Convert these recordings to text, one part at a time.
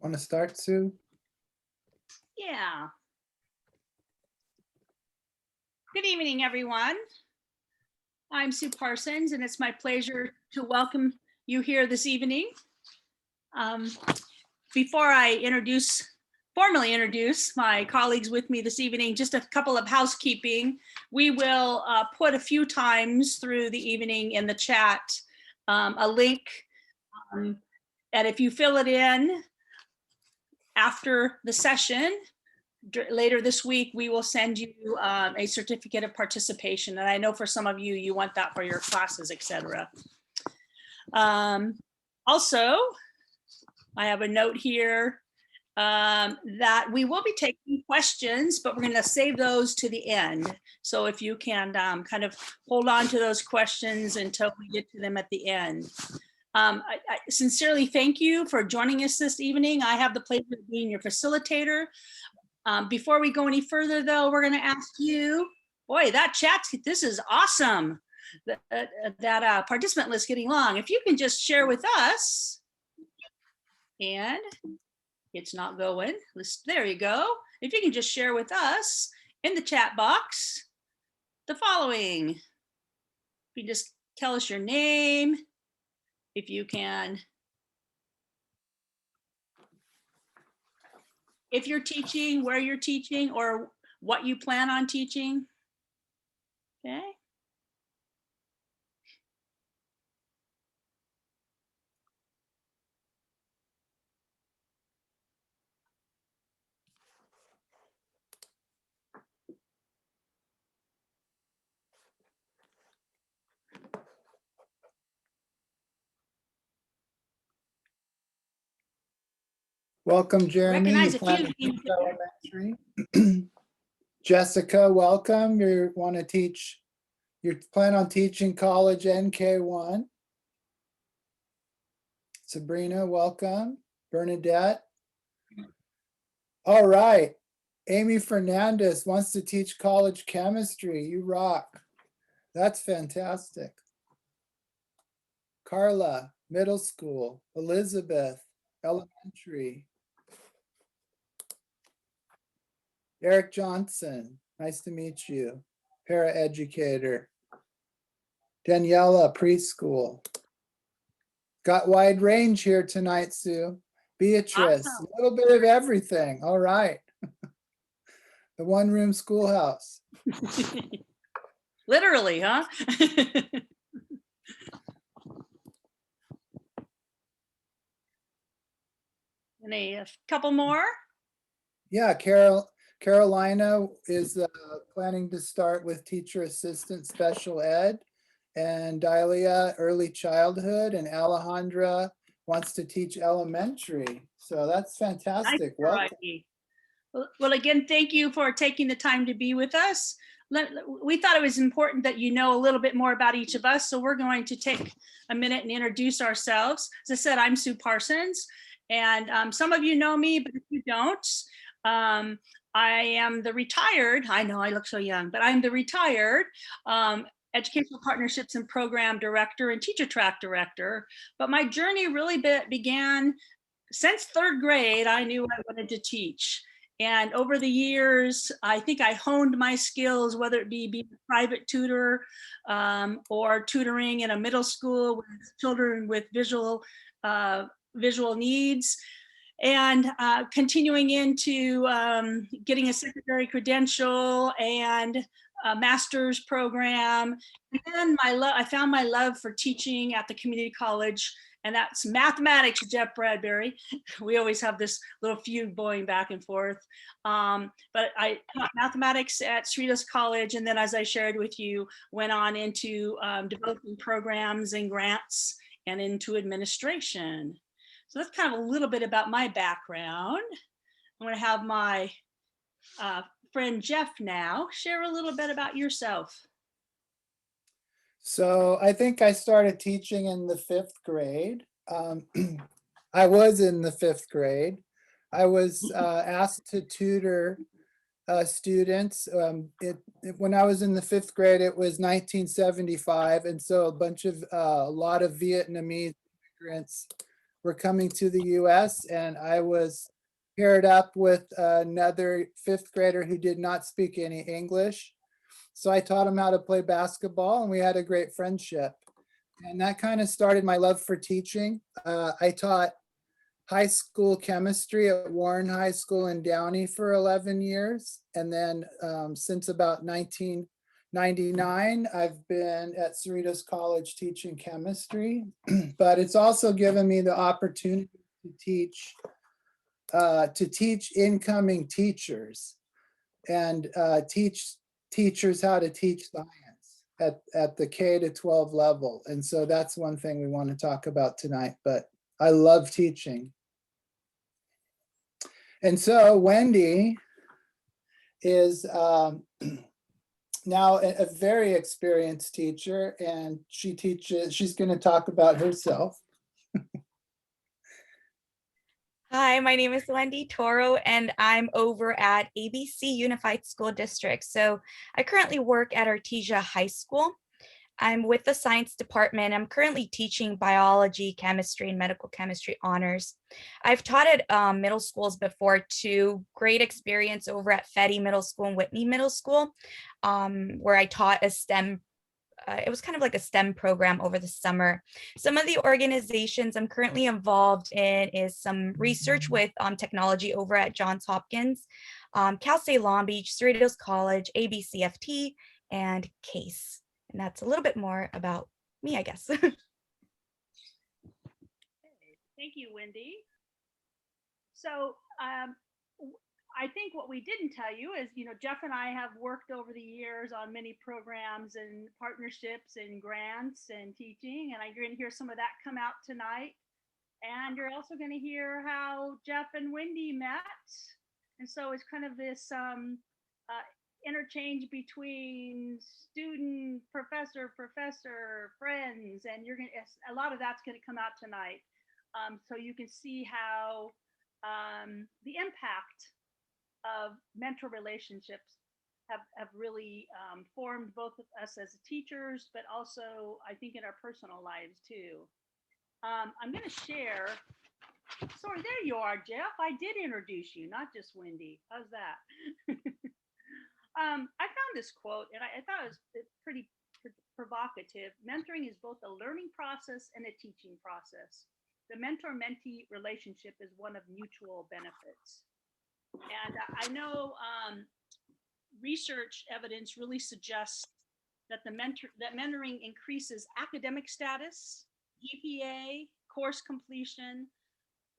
Want to start, Sue? Yeah. Good evening, everyone. I'm Sue Parsons, and it's my pleasure to welcome you here this evening. Before I formally introduce my colleagues with me this evening, just a couple of housekeeping. We will put a few times through the evening in the chat a link, and if you fill it in after the session, later this week, we will send you a certificate of participation. And I know for some of you, you want that for your classes, etc. Also, I have a note here that we will be taking questions, but we're going to save those to the end. So if you can kind of hold on to those questions until we get to them at the end. I sincerely thank you for joining us this evening. I have the pleasure of being your facilitator. Before we go any further, though, we're going to ask you, boy, that chat, this is awesome. That participant list getting long. If you can just share with us, and it's not going. There you go. If you can just share with us in the chat box the following. If you just tell us your name, if you can. If you're teaching, where you're teaching, or what you plan on teaching. Okay. Welcome, Jeremy. Recognize You a plan few to teach elementary. Jessica, welcome. You want to teach, you plan on teaching college NK1. Sabrina, welcome. Bernadette. All right. Amy Fernandez wants to teach college chemistry. You rock. That's fantastic. Carla, middle school. Elizabeth, elementary. Eric Johnson, nice to meet you. Paraeducator. Daniela, preschool. Got wide range here tonight, Sue. Beatrice, Awesome. a little bit of everything. All right. The one-room schoolhouse. Literally, huh? And a couple more. Yeah, Carolina is planning to start with teacher assistant special ed, and Dalia early childhood, and Alejandra wants to teach elementary. So that's fantastic. Nice Welcome. variety. Well, again, thank you for taking the time to be with us. We thought it was important that you know a little bit more about each of us. So we're going to take a minute and introduce ourselves. As I said, I'm Sue Parsons, and some of you know me, but if you don't, I am the retired, I know I look so young, but I'm the retired Educational Partnerships and Program Director and Teacher Track Director. But my journey really began since third grade. I knew I wanted to teach. And over the years, I think I honed my skills, whether it be being a private tutor or tutoring in a middle school with children with visual needs, and continuing into getting a secondary credential and a master's program. And I found my love for teaching at the community college, and that's mathematics, Jeff Bradbury. We always have this little feud going back and forth. But I taught mathematics at Cerritos College, and then, as I shared with you, went on into developing programs and grants and into administration. So that's kind of a little bit about my background. I'm going to have my friend Jeff now share a little bit about yourself. So I think I started teaching in the 5th grade. I was in the 5th grade. I was asked to tutor students. When I was in the 5th grade, it was 1975. And so a lot of Vietnamese immigrants were coming to the US, and I was paired up with another fifth grader who did not speak any English. So I taught him how to play basketball, and we had a great friendship. And that kind of started my love for teaching. I taught high school chemistry at Warren High School in Downey for 11 years. And then since about 1999, I've been at Cerritos College teaching chemistry, but it's also given me the opportunity to teach incoming teachers and teach teachers how to teach science at the K to 12 level. And so that's one thing we want to talk about tonight, but I love teaching. And so Wendy is now a very experienced teacher, and she's going to talk about herself. Hi, my name is Wendy Torro, and I'm over at ABC Unified School District. So I currently work at Artesia High School. I'm with the science department. I'm currently teaching biology, chemistry, and medical chemistry honors. I've taught at middle schools before too. Great experience over at Fetty Middle School and Whitney Middle School, where I taught a STEM it was kind of like a STEM program over the summer. Some of the organizations I'm currently involved in is some research with technology over at Johns Hopkins, Cal State Long Beach, Cerritos College, ABCFT, and CASE. And that's a little bit more about me, I guess. Thank you, Wendy. So I think what we didn't tell you is, Jeff and I have worked over the years on many programs and partnerships and grants and teaching, and you're going to hear some of that come out tonight. And you're also going to hear how Jeff and Wendy met. And so it's kind of this interchange between student, professor, friends, and a lot of that's going to come out tonight. So you can see how the impact of mentor relationships have really formed both of us as teachers, but also I think in our personal lives too. I'm going to share. Sorry, there you are, Jeff. I did introduce you, not just Wendy. How's that? I found this quote, and I thought it was pretty provocative. Mentoring is both a learning process and a teaching process. The mentor-mentee relationship is one of mutual benefits. And I know research evidence really suggests that mentoring increases academic status, GPA, course completion.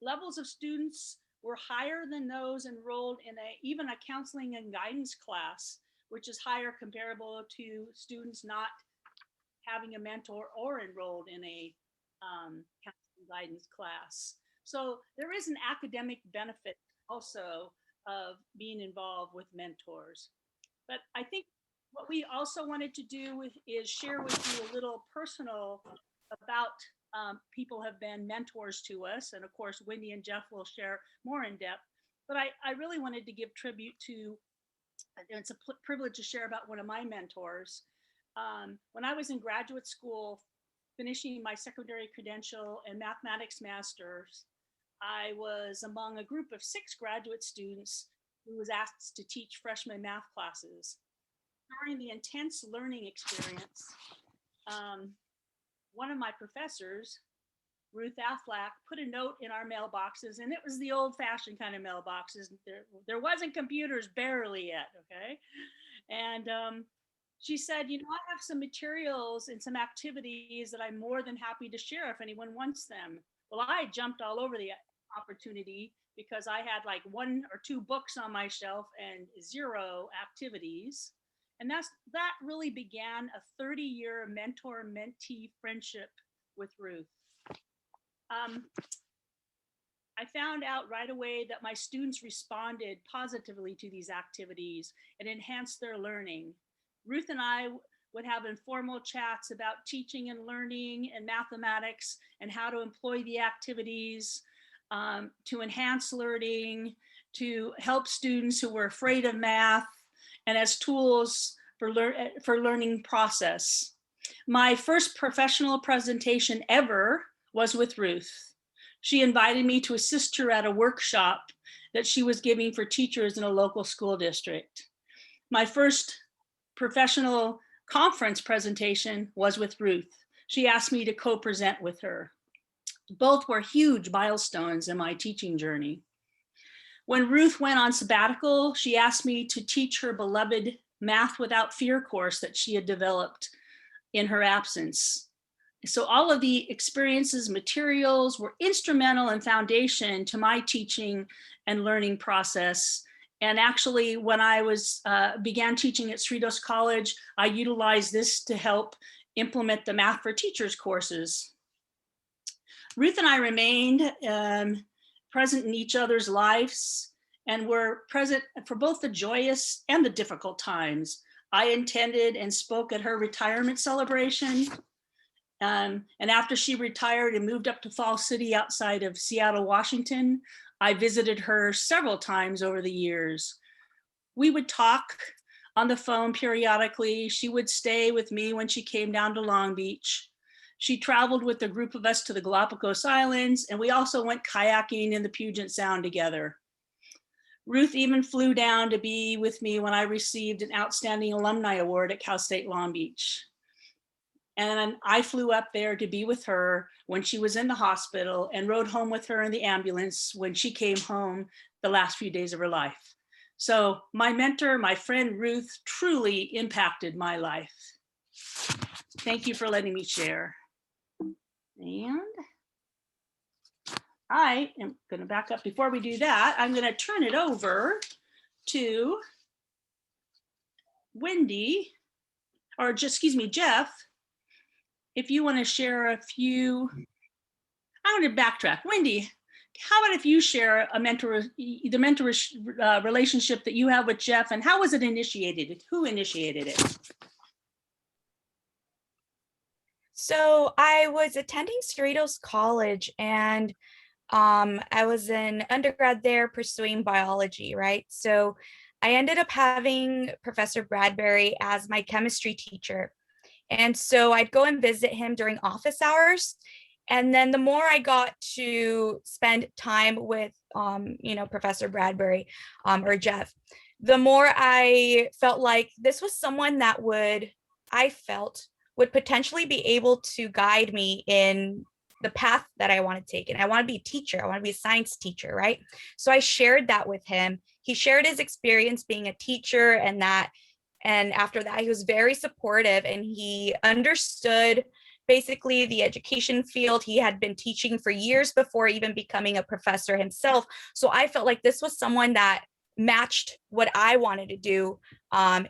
Levels of students were higher than those enrolled in even a counseling and guidance class, which is higher comparable to students not having a mentor or enrolled in a counseling guidance class. So there is an academic benefit also of being involved with mentors. But I think what we also wanted to do is share with you a little personal about people have been mentors to us. And of course, Wendy and Jeff will share more in depth. But I really wanted to give tribute to, and it's a privilege to share about one of my mentors. When I was in graduate school, finishing my secondary credential and mathematics master's, I was among a group of 6 graduate students who was asked to teach freshman math classes. During the intense learning experience, one of my professors, Ruth Affleck, put a note in our mailboxes, and it was the old-fashioned kind of mailboxes. There wasn't computers barely yet, okay? And she said, I have some materials and some activities that I'm more than happy to share if anyone wants them. Well, I jumped all over the opportunity because I had like 1 or 2 books on my shelf and 0 activities. And that really began a 30-year mentor-mentee friendship with Ruth. I found out right away that my students responded positively to these activities and enhanced their learning. Ruth and I would have informal chats about teaching and learning and mathematics and how to employ the activities to enhance learning, to help students who were afraid of math, and as tools for learning process. My first professional presentation ever was with Ruth. She invited me to assist her at a workshop that she was giving for teachers in a local school district. My first professional conference presentation was with Ruth. She asked me to co-present with her. Both were huge milestones in my teaching journey. When Ruth went on sabbatical, she asked me to teach her beloved Math Without Fear course that she had developed in her absence. So all of the experiences, materials were instrumental and foundation to my teaching and learning process. And actually, when I began teaching at Cerritos College, I utilized this to help implement the Math for Teachers courses. Ruth and I remained present in each other's lives and were present for both the joyous and the difficult times. I attended and spoke at her retirement celebration. And after she retired and moved up to Falls City outside of Seattle, Washington, I visited her several times over the years. We would talk on the phone periodically. She would stay with me when she came down to Long Beach. She traveled with a group of us to the Galapagos Islands, and we also went kayaking in the Puget Sound together. Ruth even flew down to be with me when I received an Outstanding Alumni Award at Cal State Long Beach. And I flew up there to be with her when she was in the hospital and rode home with her in the ambulance when she came home the last few days of her life. So my mentor, my friend Ruth, truly impacted my life. Thank you for letting me share. And I am going to back up. Before we do that, I'm going to turn it over to Wendy, or just, excuse me, Jeff. If you want to share a few, I'm going to backtrack. Wendy, how about if you share the mentor relationship that you have with Jeff, and how was it initiated? Who initiated it? So I was attending Cerritos College, and I was an undergrad there pursuing biology, right? So I ended up having Professor Bradbury as my chemistry teacher. And so I'd go and visit him during office hours. And then the more I got to spend time with, Professor Bradbury or Jeff, the more I felt like this was someone that would potentially be able to guide me in the path that I want to take. And I want to be a teacher. I want to be a science teacher, right? So I shared that with him. He shared his experience being a teacher, and after that, he was very supportive, and he understood basically the education field. He had been teaching for years before even becoming a professor himself. So I felt like this was someone that matched what I wanted to do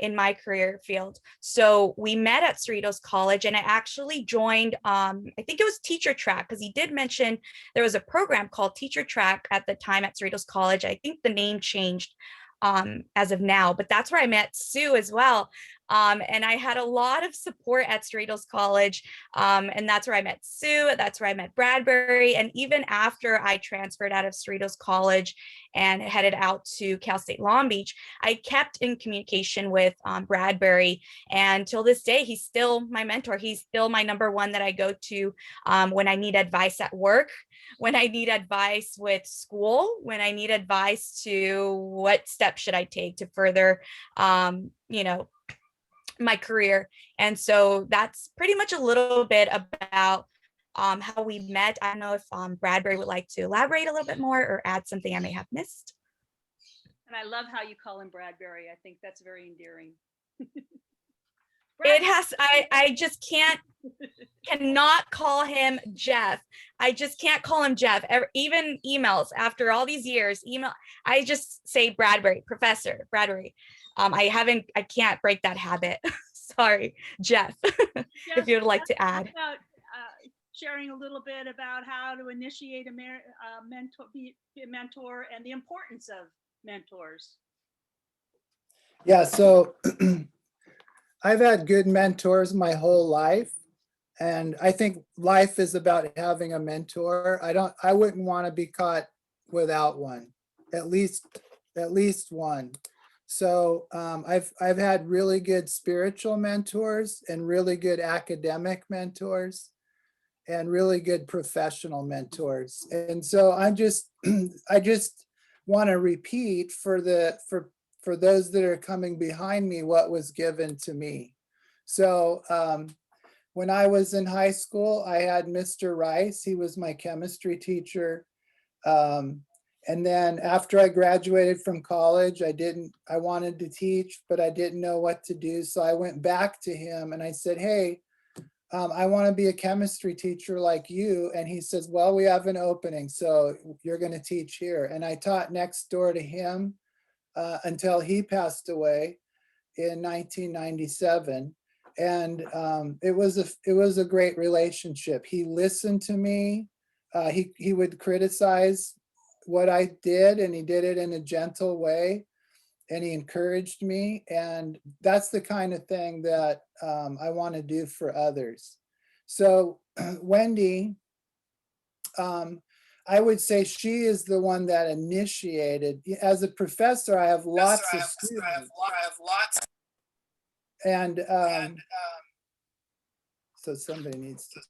in my career field. So we met at Cerritos College, and I actually joined, I think it was Teacher TRAC, because he did mention there was a program called Teacher TRAC at the time at Cerritos College. I think the name changed as of now, but that's where I met Sue as well. And I had a lot of support at Cerritos College. And that's where I met Sue. That's where I met Bradbury. And even after I transferred out of Cerritos College and headed out to Cal State Long Beach, I kept in communication with Bradbury. And till this day, he's still my mentor. He's still my number one that I go to when I need advice at work, when I need advice with school, when I need advice to what steps should I take to further, my career. And so that's pretty much a little bit about how we met. I don't know if Bradbury would like to elaborate a little bit more or add something I may have missed. And I love how you call him Bradbury. I think that's very endearing. It has, I just cannot call him Jeff. I just can't call him Jeff. Even emails after all these years, I just say Bradbury, Professor Bradbury. I can't break that habit. Sorry, Jeff, if you would like to add. About, sharing a little bit about how to initiate be a mentor and the importance of mentors. Yeah, so I've had good mentors my whole life. And I think life is about having a mentor. I wouldn't want to be caught without one, at least one. So I've had really good spiritual mentors and really good academic mentors. and really good professional mentors. And so I just want to repeat for those that are coming behind me what was given to me. So when I was in high school, I had Mr. Rice. He was my chemistry teacher. And then after I graduated from college, I wanted to teach, but I didn't know what to do. So I went back to him and I said, hey, I want to be a chemistry teacher like you. And he says, well, we have an opening, so you're going to teach here. And I taught next door to him until he passed away in 1997. And it was a great relationship. He listened to me. He would criticize what I did, and he did it in a gentle way, and he encouraged me. And that's the kind of thing that I want to do for others. So Wendy, I would say she is the one that initiated. As a professor, I have lots of students. And so somebody needs to.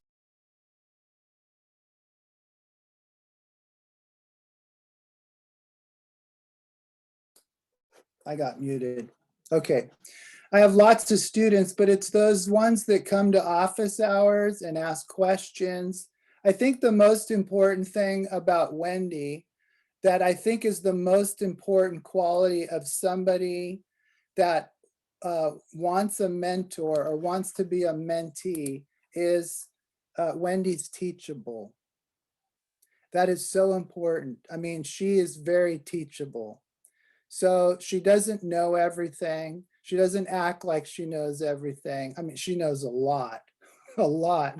I got muted. Okay. I have lots of students, but it's those ones that come to office hours and ask questions. I think the most important thing about Wendy, that I think is the most important quality of somebody that wants a mentor or wants to be a mentee, is Wendy's teachable. That is so important. I mean, she is very teachable. So she doesn't know everything. She doesn't act like she knows everything. I mean, she knows a lot,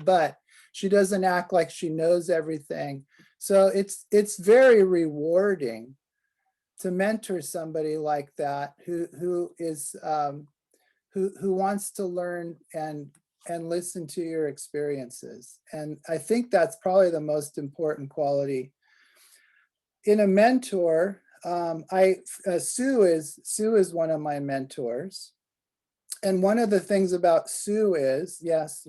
but she doesn't act like she knows everything. So it's very rewarding to mentor somebody like that who wants to learn and listen to your experiences. And I think that's probably the most important quality in a mentor. Sue is one of my mentors. And one of the things about Sue is, yes.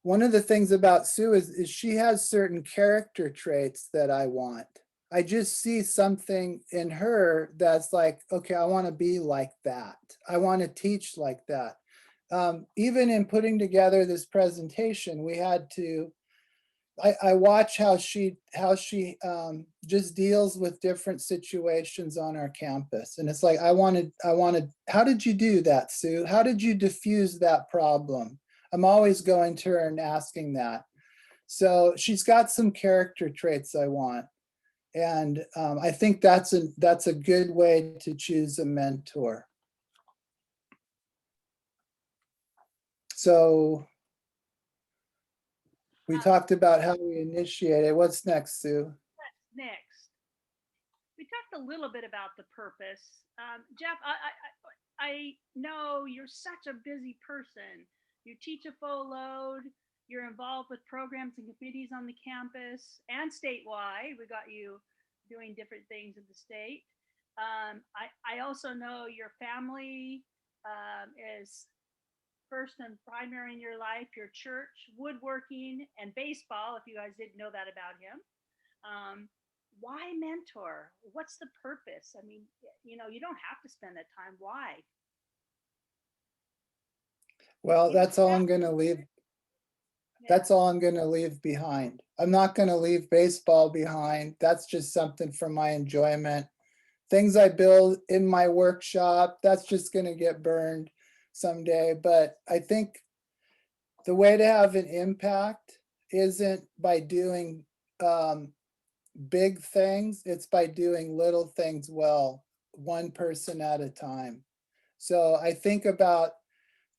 One of the things about Sue is she has certain character traits that I want. I just see something in her that's like, okay, I want to be like that. I want to teach like that. Even in putting together this presentation, we had to, I watch how she just deals with different situations on our campus. And it's like, I wanted, how did you do that, Sue? How did you diffuse that problem? I'm always going to her and asking that. So she's got some character traits I want. And I think that's a good way to choose a mentor. So we talked about how we initiate it. What's next, Sue? What's next? We talked a little bit about the purpose. Jeff, I know you're such a busy person. You teach a full load. You're involved with programs and committees on the campus and statewide. We got you doing different things in the state. I also know your family is first and primary in your life, your church, woodworking, and baseball, if you guys didn't know that about him. Why mentor? What's the purpose? I mean, you don't have to spend that time. Why? Well, that's all I'm going to leave. That's all I'm going to leave behind. I'm not going to leave baseball behind. That's just something for my enjoyment. Things I build in my workshop, that's just going to get burned someday. But I think the way to have an impact isn't by doing big things. It's by doing little things well, one person at a time. So I think about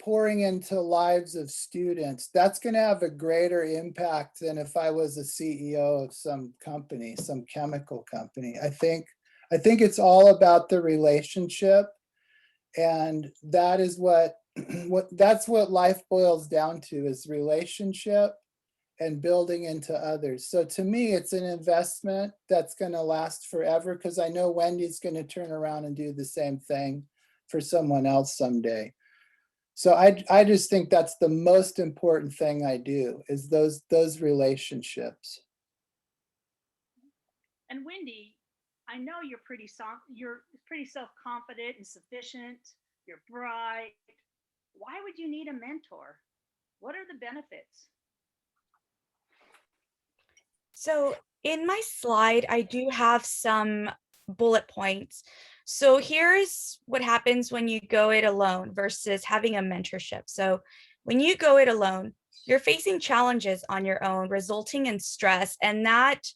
pouring into lives of students. That's going to have a greater impact than if I was a CEO of some company, some chemical company. I think it's all about the relationship, and that is what life boils down to, is relationship and building into others. So to me, it's an investment that's going to last forever, because I know Wendy's going to turn around and do the same thing for someone else someday. So I just think that's the most important thing I do is those relationships. And Wendy, I know you're pretty self-confident and sufficient. You're bright. Why would you need a mentor? What are the benefits? So in my slide, I do have some bullet points. So here's what happens when you go it alone versus having a mentorship. So when you go it alone, you're facing challenges on your own, resulting in stress. And that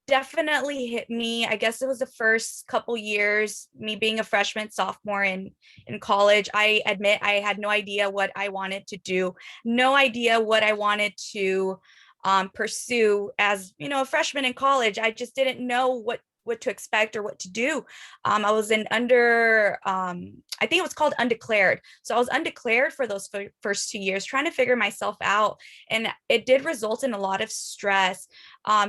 definitely hit me. I guess it was the first couple years, me being a freshman, sophomore in college. I admit I had no idea what I wanted to do, no idea what I wanted to pursue as, a freshman in college. I just didn't know what to expect or what to do. I was in I think it was called undeclared. So I was undeclared for those first 2 years, trying to figure myself out. And it did result in a lot of stress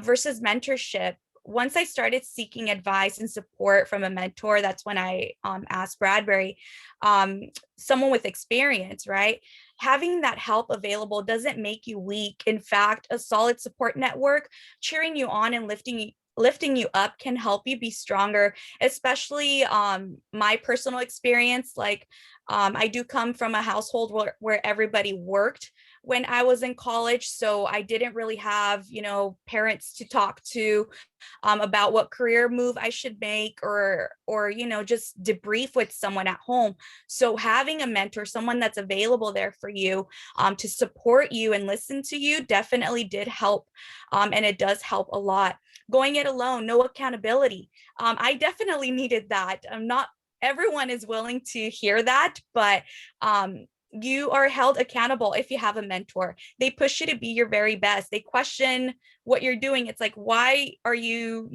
versus mentorship. Once I started seeking advice and support from a mentor, that's when I asked Bradbury, someone with experience, right? Having that help available doesn't make you weak. In fact, a solid support network cheering you on and lifting you up can help you be stronger, especially my personal experience. Like I do come from a household where everybody worked when I was in college. So I didn't really have, parents to talk to about what career move I should make or, just debrief with someone at home. So having a mentor, someone that's available there for you to support you and listen to you definitely did help. And it does help a lot. Going it alone, no accountability. I definitely needed that. Not everyone is willing to hear that, but you are held accountable if you have a mentor. They push you to be your very best. They question what you're doing. It's like, why did you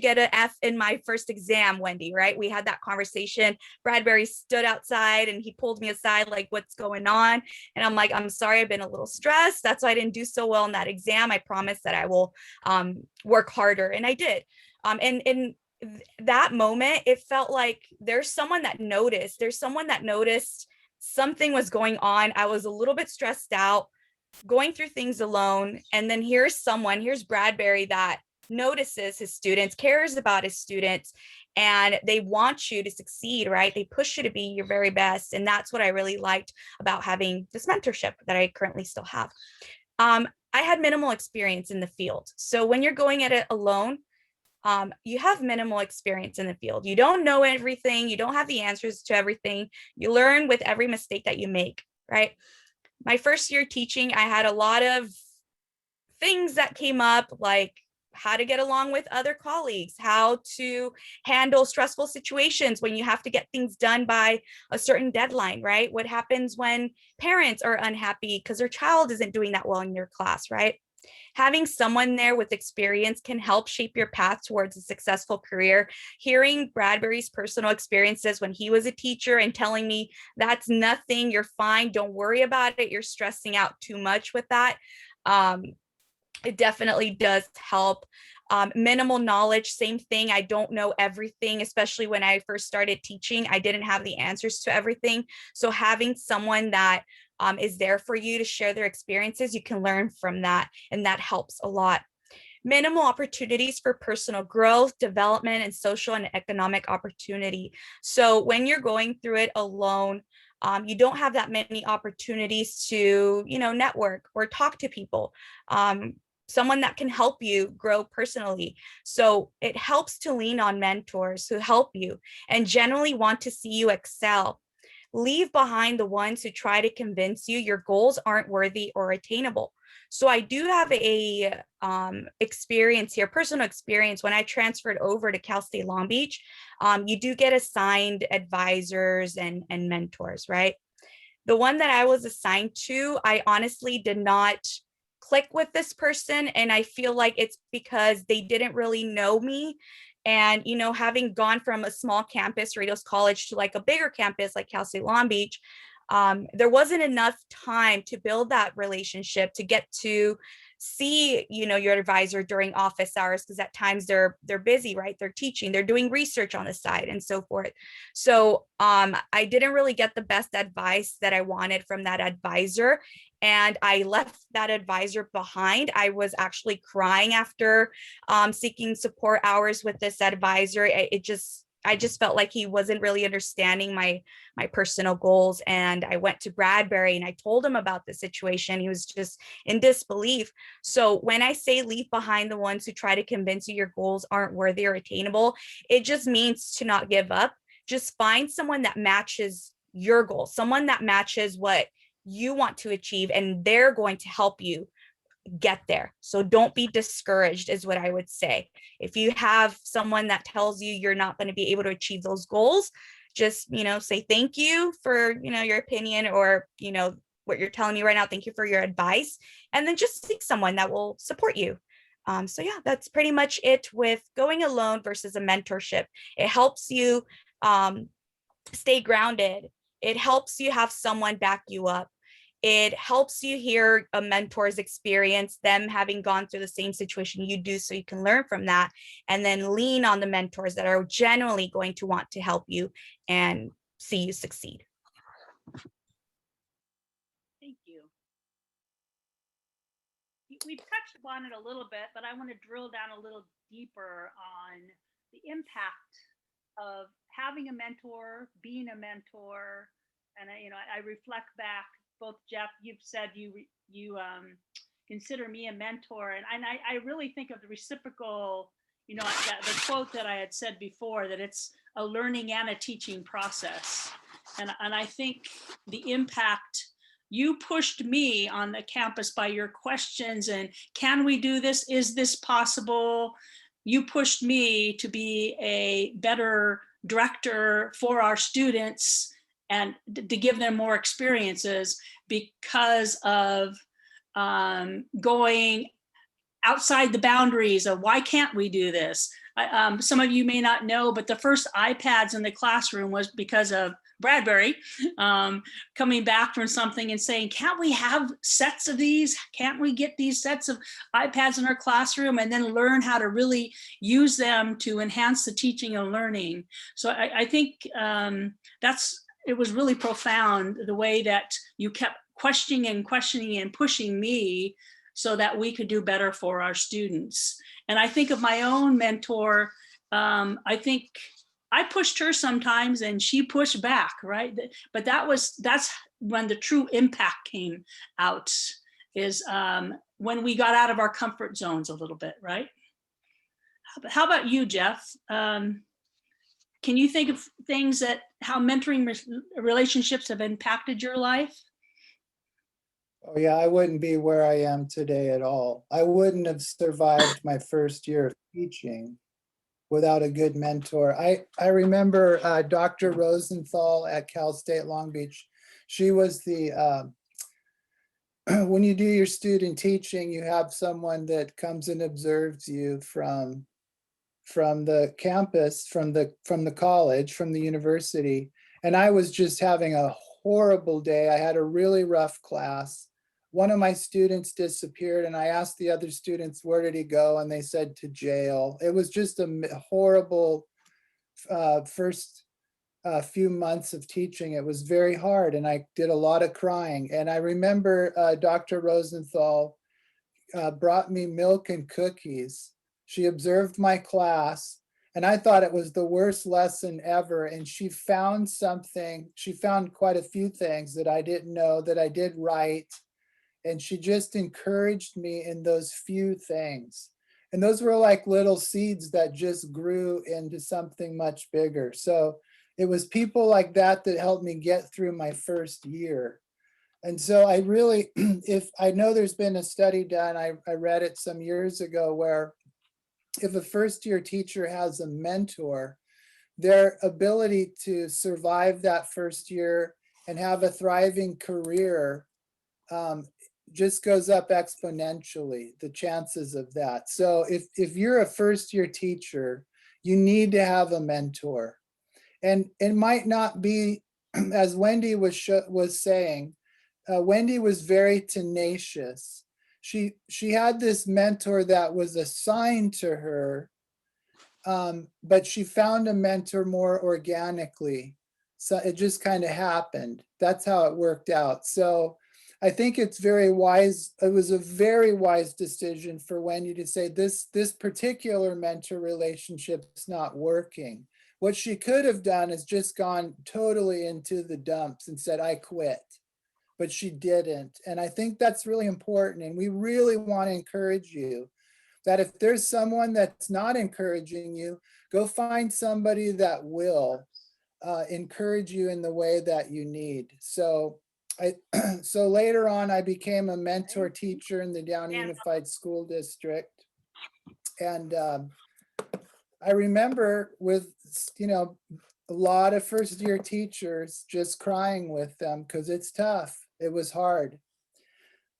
get an F in my first exam, Wendy, right? We had that conversation. Bradbury stood outside and he pulled me aside, like, what's going on? And I'm like, I'm sorry, I've been a little stressed. That's why I didn't do so well in that exam. I promise that I will work harder. And I did. And that moment, it felt like there's someone that noticed. Something was going on. I was a little bit stressed out, going through things alone. And then here's Bradbury that notices his students, cares about his students, and they want you to succeed, right? They push you to be your very best. And that's what I really liked about having this mentorship that I currently still have. I had minimal experience in the field. So when you're going at it alone, you have minimal experience in the field. You don't know everything. You don't have the answers to everything. You learn with every mistake that you make, right? My first year teaching, I had a lot of things that came up, like how to get along with other colleagues, how to handle stressful situations when you have to get things done by a certain deadline, right? What happens when parents are unhappy because their child isn't doing that well in your class, right? Having someone there with experience can help shape your path towards a successful career. Hearing Bradbury's personal experiences when he was a teacher and telling me that's nothing, you're fine, don't worry about it, you're stressing out too much with that. It definitely does help. Minimal knowledge, same thing. I don't know everything, especially when I first started teaching. I didn't have the answers to everything. So having someone that is there for you to share their experiences, you can learn from that, and that helps a lot. Minimal opportunities for personal growth, development, and social and economic opportunity. So when you're going through it alone, you don't have that many opportunities to, network or talk to people. Someone that can help you grow personally. So it helps to lean on mentors who help you and generally want to see you excel. Leave behind the ones who try to convince you your goals aren't worthy or attainable. So I do have a experience here, personal experience. When I transferred over to Cal State Long Beach, you do get assigned advisors and mentors, right? The one that I was assigned to, I honestly did not click with this person. And I feel like it's because they didn't really know me. And, having gone from a small campus, Cerritos College, to like a bigger campus like Cal State Long Beach, there wasn't enough time to build that relationship, to get to see, you know, your advisor during office hours, because at times they're busy, right? They're teaching, they're doing research on the side and so forth. So I didn't really get the best advice that I wanted from that advisor, and I left that advisor behind. I was actually crying after seeking support hours with this advisor. I just felt like he wasn't really understanding my personal goals. And I went to Bradbury and I told him about the situation. He was just in disbelief. So when I say leave behind the ones who try to convince you your goals aren't worthy or attainable, it just means to not give up. Just find someone that matches your goals, someone that matches what you want to achieve, and they're going to help you get there. So don't be discouraged, is what I would say. If you have someone that tells you you're not going to be able to achieve those goals, just, you know, say thank you for, you know, your opinion, or, you know, what you're telling me right now. Thank you for your advice. And then just seek someone that will support you. So yeah, that's pretty much it with going alone versus a mentorship. It helps you stay grounded. It helps you have someone back you up. It helps you hear a mentor's experience, them having gone through the same situation you do, so you can learn from that, and then lean on the mentors that are genuinely going to want to help you and see you succeed. Thank you. We've touched upon it a little bit, but I want to drill down a little deeper on the impact of having a mentor, being a mentor. And I reflect back. Both Jeff, you've said you consider me a mentor, and I really think of the reciprocal. The quote that I had said before, that it's a learning and a teaching process, and I think the impact. You pushed me on the campus by your questions and can we do this? Is this possible? You pushed me to be a better director for our students and to give them more experiences because of going outside the boundaries of why can't we do this? Some of you may not know, but the first iPads in the classroom was because of Bradbury coming back from something and saying, can't we have sets of these? Can't we get these sets of iPads in our classroom and then learn how to really use them to enhance the teaching and learning? So I think it was really profound the way that you kept questioning and pushing me so that we could do better for our students. And I think of my own mentor, I think I pushed her sometimes and she pushed back, right? But that's when the true impact came out, is when we got out of our comfort zones a little bit, right? How about you, Jeff? Can you think of things how mentoring relationships have impacted your life? Oh yeah, I wouldn't be where I am today at all. I wouldn't have survived my first year of teaching without a good mentor. I remember Dr. Rosenthal at Cal State Long Beach. She was the, when you do your student teaching, you have someone that comes and observes you from the campus, from the college, from the university. And I was just having a horrible day. I had a really rough class. One of my students disappeared and I asked the other students, where did he go? And they said to jail. It was just a horrible first few months of teaching. It was very hard and I did a lot of crying. And I remember Dr. Rosenthal brought me milk and cookies. She observed my class and I thought it was the worst lesson ever. And she found something, she found quite a few things that I didn't know that I did right. And she just encouraged me in those few things. And those were like little seeds that just grew into something much bigger. So it was people like that that helped me get through my first year. And so I really, if I know there's been a study done, I read it some years ago, where if a first year teacher has a mentor, their ability to survive that first year and have a thriving career just goes up exponentially, the chances of that. So if you're a first year teacher, you need to have a mentor. And it might not be as Wendy was saying, Wendy was very tenacious. She had this mentor that was assigned to her, but she found a mentor more organically. So it just kind of happened. That's how it worked out. So I think it's very wise. It was a very wise decision for Wendy to say this particular mentor relationship's not working. What she could have done is just gone totally into the dumps and said, I quit. But she didn't. And I think that's really important. And we really want to encourage you that if there's someone that's not encouraging you, go find somebody that will encourage you in the way that you need. So so later on, I became a mentor teacher in the Downey Unified School District. And I remember with, a lot of first year teachers just crying with them because it's tough. It was hard.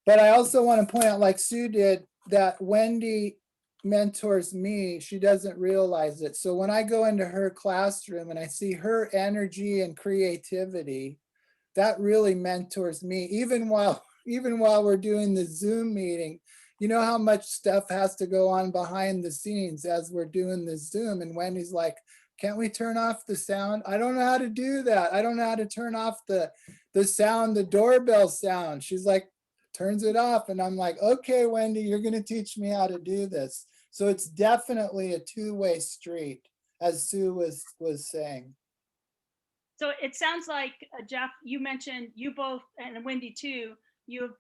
But I also want to point out, like Sue did, that Wendy mentors me. She doesn't realize it. So when I go into her classroom and I see her energy and creativity, that really mentors me. Even while we're doing the Zoom meeting, you know how much stuff has to go on behind the scenes as we're doing the Zoom. And Wendy's like, can't we turn off the sound? I don't know how to do that. I don't know how to turn off the sound, the doorbell sound. She's like, turns it off. And I'm like, okay, Wendy, you're going to teach me how to do this. So it's definitely a two-way street, as Sue was saying. So it sounds like, Jeff, you mentioned you both, and Wendy too, you've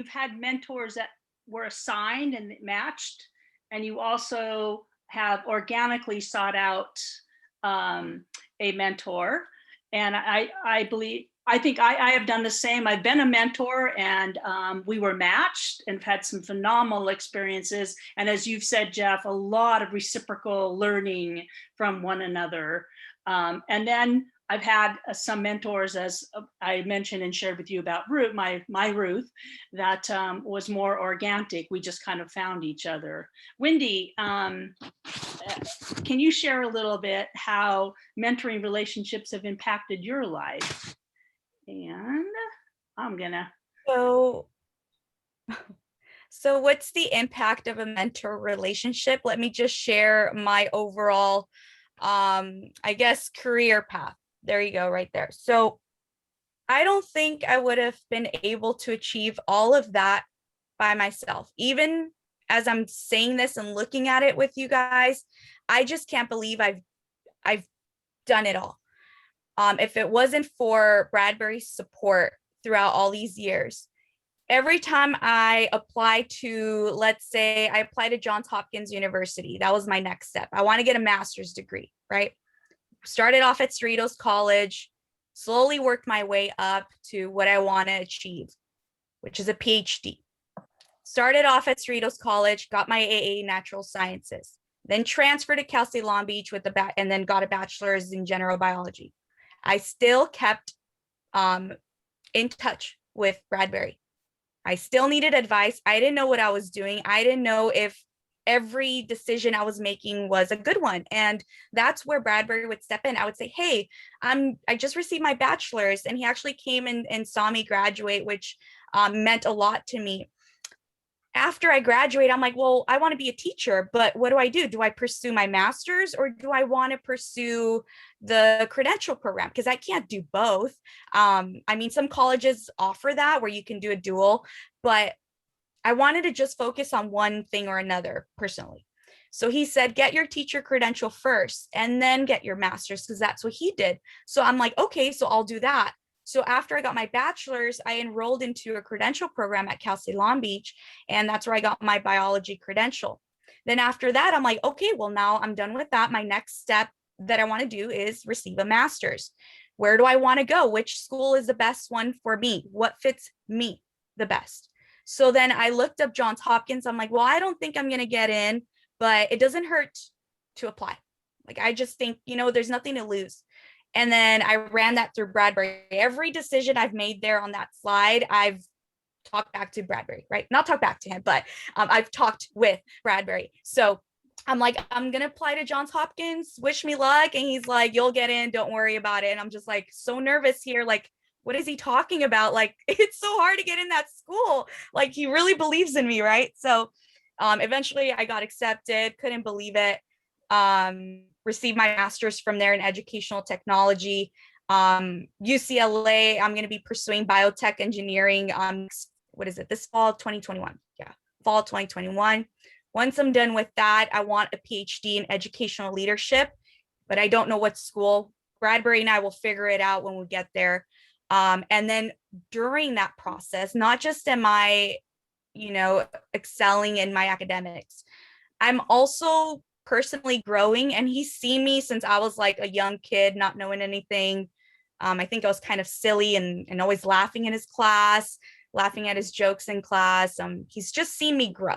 had mentors that were assigned and matched, and you also have organically sought out a mentor. And I think I have done the same. I've been a mentor, and we were matched and had some phenomenal experiences. And as you've said, Jeff, a lot of reciprocal learning from one another. And then I've had some mentors, as I mentioned and shared with you about Ruth, my Ruth, that was more organic. We just kind of found each other. Wendy, can you share a little bit how mentoring relationships have impacted your life? And I'm gonna. So what's the impact of a mentor relationship? Let me just share my overall, I guess, career path. There you go, right there. So I don't think I would have been able to achieve all of that by myself. Even as I'm saying this and looking at it with you guys, I just can't believe I've done it all. If it wasn't for Bradbury's support throughout all these years, every time I apply to, let's say I apply to Johns Hopkins University, that was my next step. I want to get a master's degree, right? Started off at Cerritos College, slowly worked my way up to what I want to achieve, which is a PhD. Started off at Cerritos College, got my AA Natural Sciences, then transferred to Cal State Long Beach with and then got a bachelor's in general biology. I still kept in touch with Bradbury. I still needed advice. I didn't know what I was doing. I didn't know if every decision I was making was a good one. And that's where Bradbury would step in. I would say, hey, I just received my bachelor's. And he actually came and saw me graduate, which meant a lot to me. After I graduate, I'm like, well, I want to be a teacher, but what do? Do I pursue my master's, or do I want to pursue the credential program? Because I can't do both. I mean, some colleges offer that where you can do a dual, but I wanted to just focus on one thing or another personally. So he said, get your teacher credential first and then get your master's, because that's what he did. So I'm like, okay, so I'll do that. So after I got my bachelor's, I enrolled into a credential program at Cal State Long Beach, and that's where I got my biology credential. Then after that, I'm like, okay, well, now I'm done with that. My next step that I want to do is receive a master's. Where do I want to go? Which school is the best one for me? What fits me the best? So then I looked up Johns Hopkins. I'm like, well, I don't think I'm going to get in, but it doesn't hurt to apply. Like, I just think, there's nothing to lose. And then I ran that through Bradbury. Every decision I've made there on that slide, I've talked back to Bradbury, right? Not talk back to him, but I've talked with Bradbury. So I'm like, I'm gonna apply to Johns Hopkins, wish me luck. And he's like, you'll get in, don't worry about it. And I'm just like so nervous here. Like, what is he talking about? Like, it's so hard to get in that school. Like, he really believes in me, right? So eventually I got accepted, couldn't believe it. Received my master's from there in educational technology. UCLA, I'm going to be pursuing biotech engineering. What is it? This fall, 2021. Yeah, fall 2021. Once I'm done with that, I want a PhD in educational leadership, but I don't know what school. Bradbury and I will figure it out when we get there. And then during that process, not just am I, excelling in my academics, I'm also personally growing, and he's seen me since I was like a young kid, not knowing anything. I think I was kind of silly and always laughing in his class, laughing at his jokes in class. He's just seen me grow.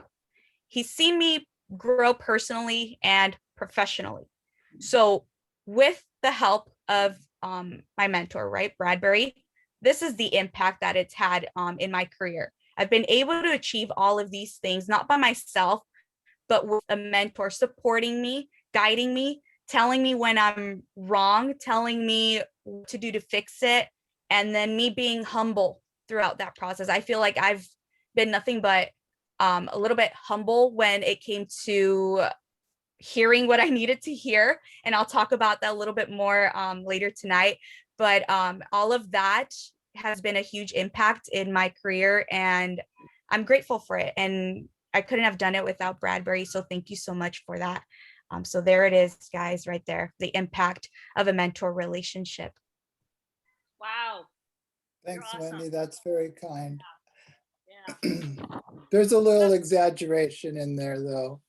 He's seen me grow personally and professionally. So with the help of my mentor, right, Bradbury, this is the impact that it's had in my career. I've been able to achieve all of these things, not by myself, but with a mentor supporting me, guiding me, telling me when I'm wrong, telling me what to do to fix it, and then me being humble throughout that process. I feel like I've been nothing but a little bit humble when it came to hearing what I needed to hear. And I'll talk about that a little bit more later tonight. But all of that has been a huge impact in my career, and I'm grateful for it. And I couldn't have done it without Bradbury. So thank you so much for that. So there it is, guys, right there, the impact of a mentor relationship. Wow. Thanks, awesome. Wendy. That's very kind. Yeah. There's a little exaggeration in there, though.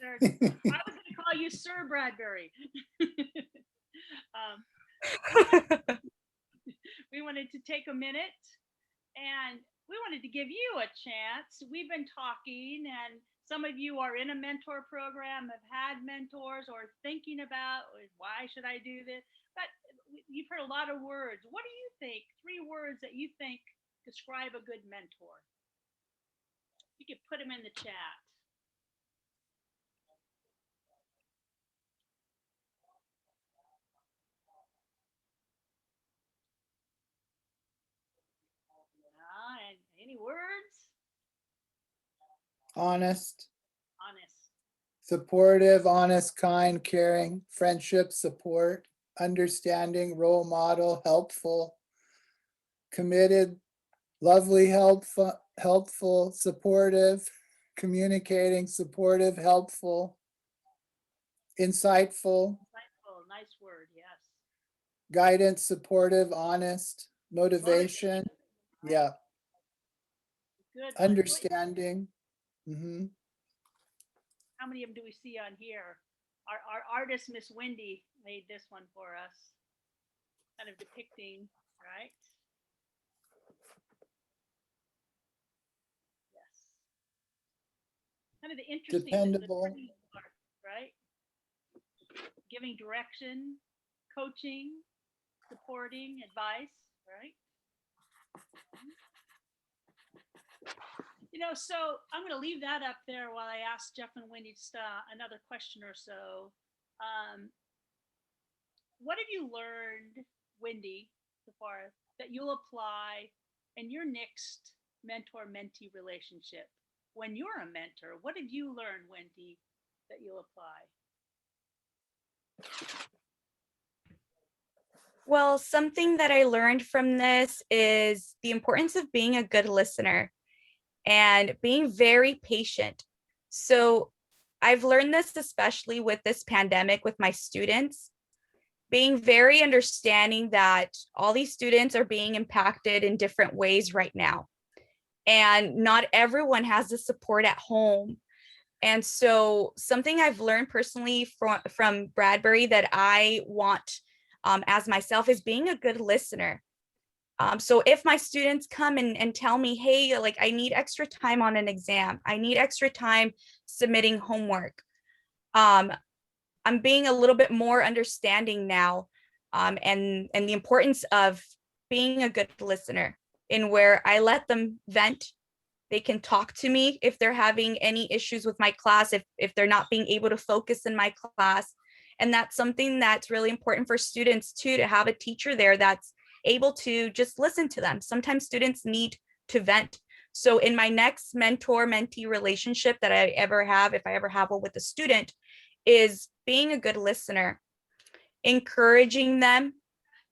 I was going to call you Sir Bradbury. We wanted to take a minute, and we wanted to give you a chance. We've been talking, and some of you are in a mentor program, have had mentors, or thinking about, why should I do this? But you've heard a lot of words. What do you think? 3 words that you think describe a good mentor. You could put them in the chat. And any words? Honest, Honest. supportive, honest, kind, caring, friendship, support, understanding, role model, helpful, committed, lovely, helpful, supportive, communicating, supportive, helpful, insightful, Insightful, nice word, yes. guidance, supportive, honest, motivation, Right. yeah, Good. understanding. Mm-hmm. How many of them do we see on here? Our artist, Miss Wendy, made this one for us, kind of depicting, right? Yes. Kind of the interesting, Dependable. part, right? Giving direction, coaching, supporting, advice, right? So I'm going to leave that up there while I ask Jeff and Wendy just another question or so. What have you learned, Wendy, so far that you'll apply in your next mentor-mentee relationship? When you're a mentor, what have you learned, Wendy, that you'll apply? Well, something that I learned from this is the importance of being a good listener and being very patient. So I've learned this, especially with this pandemic with my students, being very understanding that all these students are being impacted in different ways right now. And not everyone has the support at home. And so something I've learned personally from Bradbury that I want as myself is being a good listener. So if my students come and tell me, hey, like I need extra time on an exam, I need extra time submitting homework, I'm being a little bit more understanding now, and the importance of being a good listener in where I let them vent, They can talk to me if they're having any issues with my class, if they're not being able to focus in my class. And that's something that's really important for students too, to have a teacher there that's able to just listen to them. Sometimes students need to vent. So in my next mentor-mentee relationship that I ever have, if I ever have one with a student, is being a good listener, encouraging them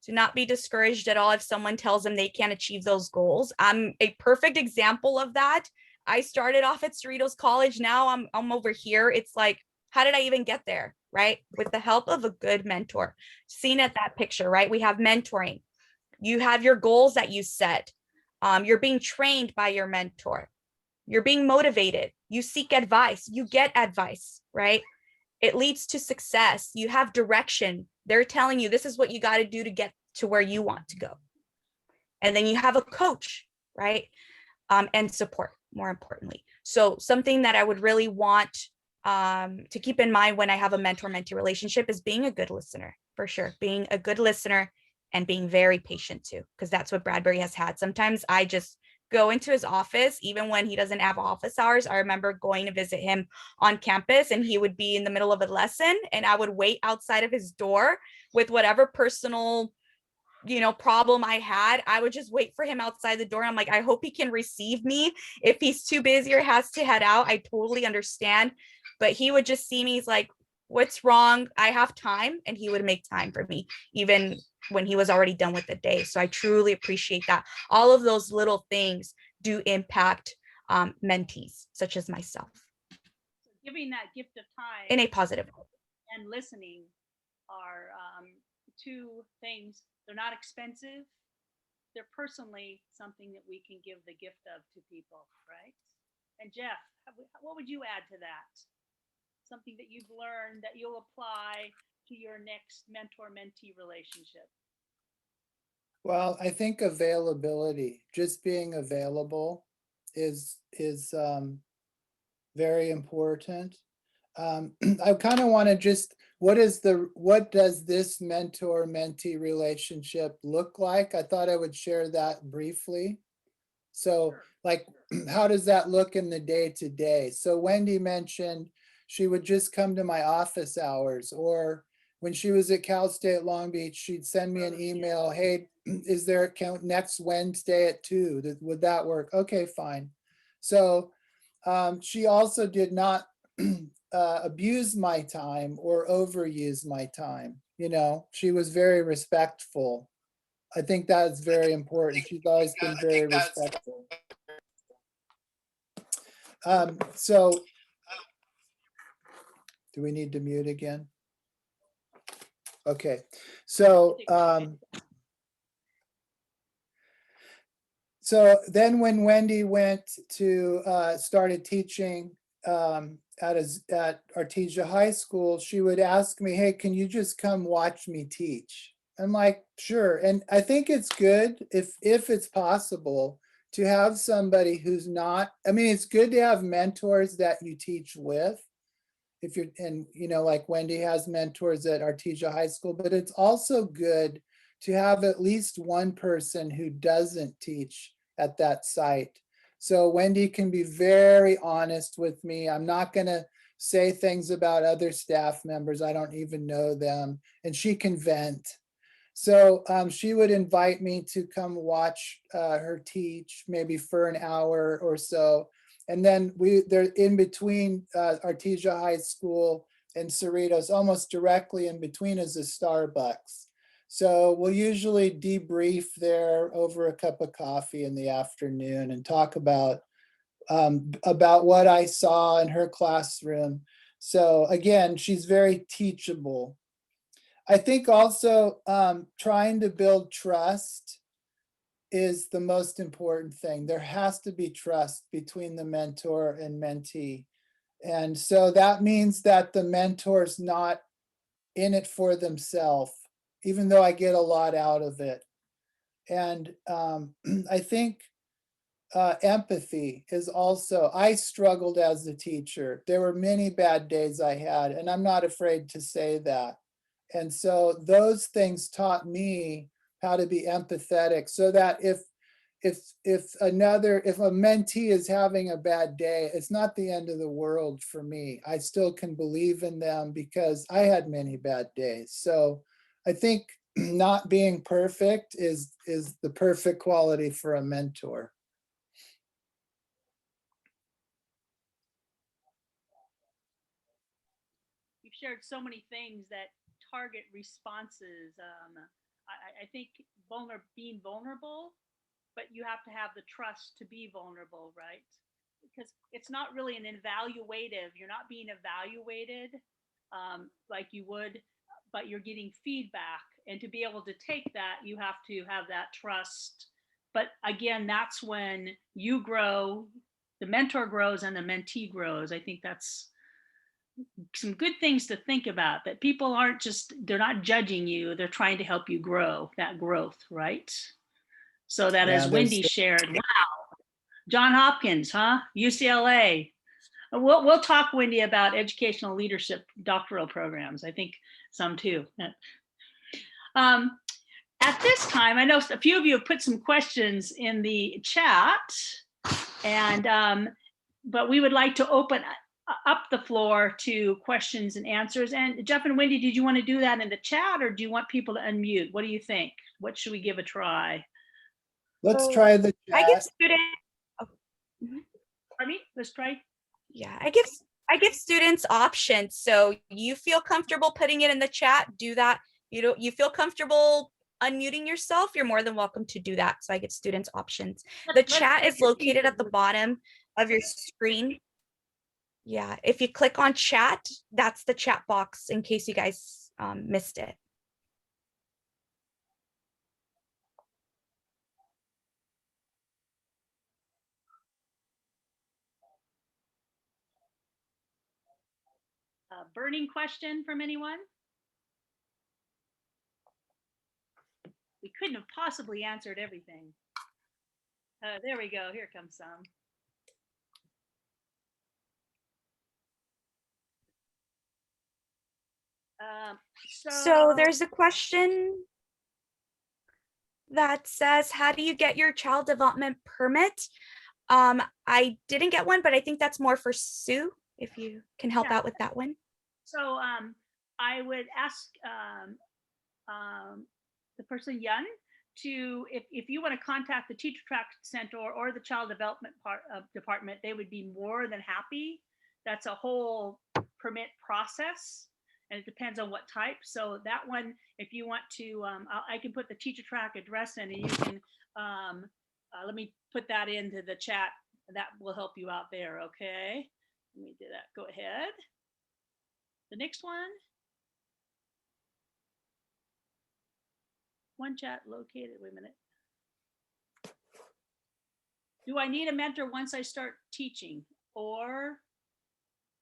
to not be discouraged at all if someone tells them they can't achieve those goals. I'm a perfect example of that. I started off at Cerritos College. Now I'm over here. It's like, how did I even get there? Right? With the help of a good mentor. Seen at that picture, right? We have mentoring. You have your goals that you set. You're being trained by your mentor. You're being motivated. You seek advice. You get advice, right? It leads to success. You have direction. They're telling you this is what you got to do to get to where you want to go. And then you have a coach, right? And support, more importantly. So something that I would really want to keep in mind when I have a mentor-mentee relationship is being a good listener, for sure. Being a good listener and being very patient too, because that's what Bradbury has had. Sometimes I just go into his office, even when he doesn't have office hours. I remember going to visit him on campus and he would be in the middle of a lesson and I would wait outside of his door with whatever personal, problem I had. I would just wait for him outside the door. I'm like, I hope he can receive me. If he's too busy or has to head out, I totally understand. But he would just see me. He's like, what's wrong? I have time. And he would make time for me, even when he was already done with the day. So I truly appreciate that. All of those little things do impact mentees, such as myself. So giving that gift of time in a positive way. And listening are two things. They're not expensive. They're personally something that we can give the gift of to people, right? And Jeff, what would you add to that? Something that you've learned that you'll apply to your next mentor-mentee relationship? Well, I think availability, just being available is very important. I kind of want to just, what does this mentor-mentee relationship look like? I thought I would share that briefly. So like, how does that look in the day-to-day? So Wendy mentioned she would just come to my office hours, or when she was at Cal State Long Beach, she'd send me an email, hey, is there a count next Wednesday at 2? Would that work? Okay, fine. So she also did not abuse my time or overuse my time. She was very respectful. I think that's very important. She's always been very respectful. So do we need to mute again? Okay, so then when Wendy went to started teaching at Artesia High School, she would ask me, hey, can you just come watch me teach? I'm like, sure. And I think it's good if it's possible to have somebody who's not, it's good to have mentors that you teach with. If you're, and like Wendy has mentors at Artesia High School, but it's also good to have at least one person who doesn't teach at that site. So Wendy can be very honest with me. I'm not going to say things about other staff members. I don't even know them. And she can vent. So she would invite me to come watch her teach, maybe for an hour or so. And then they're in between Artesia High School and Cerritos, almost directly in between is a Starbucks. So we'll usually debrief there over a cup of coffee in the afternoon and talk about what I saw in her classroom. So again, she's very teachable. I think also trying to build trust is the most important thing. There has to be trust between the mentor and mentee. And so that means that the mentor's not in it for themselves, even though I get a lot out of it. And I think empathy is also, I struggled as a teacher. There were many bad days I had, and I'm not afraid to say that. And so those things taught me how to be empathetic, so that if if a mentee is having a bad day, it's not the end of the world for me. I still can believe in them because I had many bad days. So I think not being perfect is the perfect quality for a mentor. You've shared so many things that target responses. I think being vulnerable, but you have to have the trust to be vulnerable, right? Because it's not really an evaluative. You're not being evaluated like you would, but you're getting feedback. And to be able to take that, you have to have that trust. But again, that's when you grow, the mentor grows and the mentee grows. I think that's some good things to think about, that people aren't just, they're not judging you, they're trying to help you grow, that growth, right? So that, Yeah, as Wendy shared, wow, John Hopkins, huh? UCLA. We'll talk, Wendy, about educational leadership doctoral programs. I think some too. At this time, I know a few of you have put some questions in the chat, and but we would like to open up the floor to questions and answers. And Jeff and Wendy, did you want to do that in the chat, or do you want people to unmute? What do you think? What should we give a try? Let's try the I give chat. students. Pardon me? Let's try. Yeah, I give students options. So you feel comfortable putting it in the chat, do that. You feel comfortable unmuting yourself, you're more than welcome to do that. So I give students options. The chat is located at the bottom of your screen. Yeah, if you click on chat, that's the chat box in case you guys missed it. A burning question from anyone? We couldn't have possibly answered everything. There we go. Here comes some. So there's a question that says, how do you get your child development permit? I didn't get one, but I think that's more for Sue, if you can help out with that one. So I would ask the person, Yun, to, if you want to contact the Teacher TRAC Center or the Child Development Department, they would be more than happy. That's a whole permit process, and it depends on what type. So that one, if you want to, I can put the Teacher TRAC address in, and you can, let me put that into the chat. That will help you out there, okay? Let me do that. Go ahead. The next one. One chat located, wait a minute. Do I need a mentor once I start teaching, or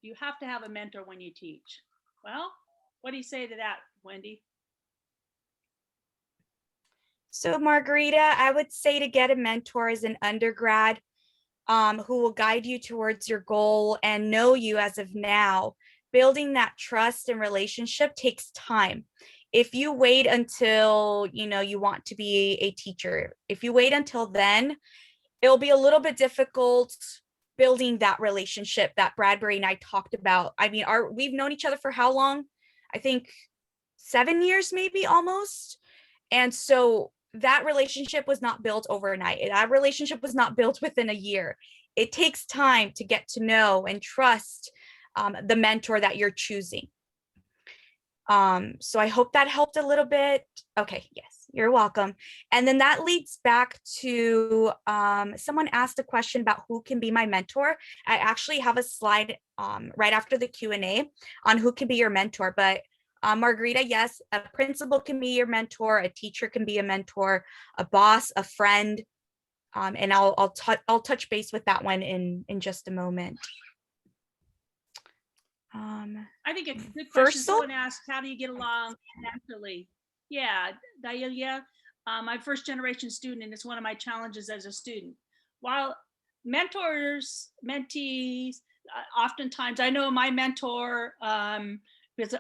do you have to have a mentor when you teach? Well, what do you say to that, Wendy? So Margarita, I would say to get a mentor as an undergrad who will guide you towards your goal and know you as of now. Building that trust and relationship takes time. If you wait until, you want to be a teacher, if you wait until then, it'll be a little bit difficult building that relationship that Bradbury and I talked about. I mean, we've known each other for how long? I think 7 years, maybe almost. And so that relationship was not built overnight. That relationship was not built within a year. It takes time to get to know and trust the mentor that you're choosing. So I hope that helped a little bit. Okay, yes, you're welcome. And then that leads back to someone asked a question about who can be my mentor. I actually have a slide right after the Q&A on who can be your mentor, but Margarita, yes, a principal can be your mentor, a teacher can be a mentor, a boss, a friend, and I'll touch base with that one in just a moment. I think it's a good question. Someone asked, how do you get along naturally? Yeah, Dalia, my first generation student, and it's one of my challenges as a student. While mentors, mentees, oftentimes, I know my mentor,